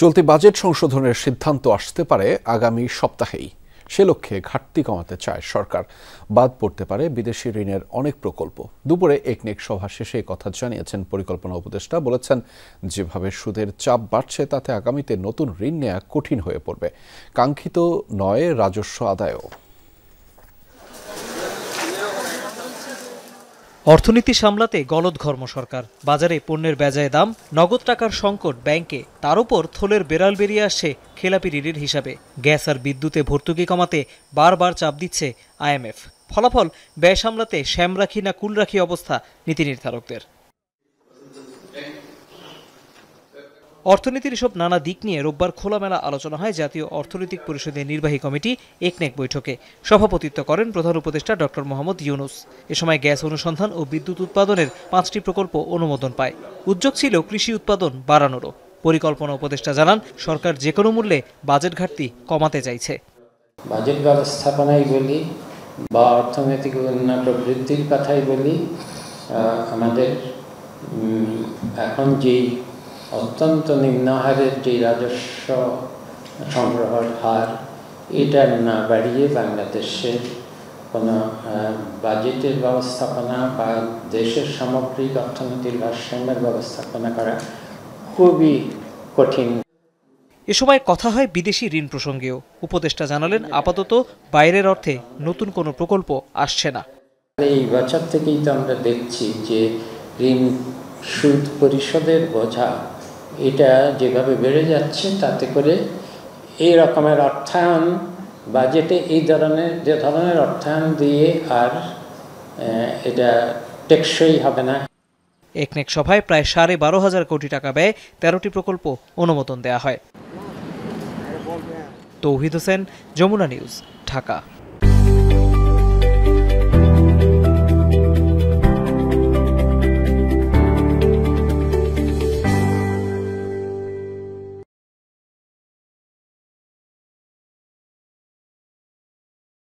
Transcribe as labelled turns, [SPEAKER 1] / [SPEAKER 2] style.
[SPEAKER 1] চলতি বাজেট সংশোধনের সিদ্ধান্ত আসতে পারে আগামী সপ্তাহেই। সে লক্ষ্যে ঘাটতি কমাতে চায় সরকার। বাদ পড়তে পারে বিদেশি ঋণের অনেক প্রকল্প। দুপুরে একনেক সভা শেষে কথা জানিয়েছেন পরিকল্পনা উপদেষ্টা। বলেছেন, যেভাবে সুদের চাপ বাড়ছে তাতে আগামীতে নতুন ঋণ নেওয়া কঠিন হয়ে পড়বে। কাঙ্ক্ষিত নয় রাজস্ব আদায়ও।
[SPEAKER 2] অর্থনীতি সামলাতে গলদঘর্ম সরকার। বাজারে পণ্যের বেজায় দাম, নগদ টাকার সংকট ব্যাংকে, তার উপর থলের বেড়াল বেরিয়ে আসছে খেলাপি ঋণের হিসাবে। গ্যাস আর বিদ্যুতে ভর্তুকি কমাতে বারবার চাপ দিচ্ছে IMF। ফলাফল, ব্যয় সামলাতে শ্যাম রাখি না কুল রাখি অবস্থা নীতি নির্ধারকদের। অর্থনীতির এসব নানা দিক নিয়ে রোববার খোলামেলা আলোচনা হয় জাতীয় অর্থনৈতিক পরিষদের নির্বাহী কমিটি একনেক বৈঠকে। সভাপতিত্ব করেন প্রধান উপদেষ্টা ডক্টর মোহাম্মদ ইউনুস। এ সময় গ্যাস অনুসন্ধান ও বিদ্যুৎ উৎপাদনের 5টি প্রকল্প অনুমোদন পায়। উদ্যোগ ছিল কৃষি উৎপাদন বাড়ানোরও। পরিকল্পনা উপদেষ্টা জানান, সরকার যে কোনো মূল্যে বাজেট ঘাটতি কমাতে চাইছে।
[SPEAKER 3] বাজেট ব্যবস্থাপনাই বলি বা অর্থনৈতিক উন্নয়ন প্রবৃদ্ধির কথাই বলি, আমাদের এখন যেই অত্যন্ত নিম্ন হারের যে রাজস্ব সংগ্রহের হার, এটা না বাড়িয়ে বাংলাদেশের কোনো বাজেটের ব্যবস্থাপনা বা দেশের সামগ্রিক অর্থনীতির ভারসাম্যের ব্যবস্থাপনা করা খুবই কঠিন।
[SPEAKER 2] এ সময় কথা হয় বিদেশি ঋণ প্রসঙ্গেও। উপদেষ্টা জানালেন, আপাতত বাইরের অর্থে নতুন কোনো প্রকল্প আসছে না।
[SPEAKER 3] এই বছর থেকেই তো আমরা দেখছি যে ঋণ সুদ পরিশোধের বোঝা এটা যেভাবে বেড়ে যাচ্ছে, তাতে করে এই রকমের অর্থায়ন বাজেটে যে ধরনের অর্থায়ন দিয়ে আর এটা টেকসই হবে না।
[SPEAKER 2] একনেক সভায় প্রায় 12,500 কোটি টাকা ব্যয়ে 13টি প্রকল্প অনুমোদন দেয়া হয়। তৌহিদ হোসেন, যমুনা নিউজ, ঢাকা।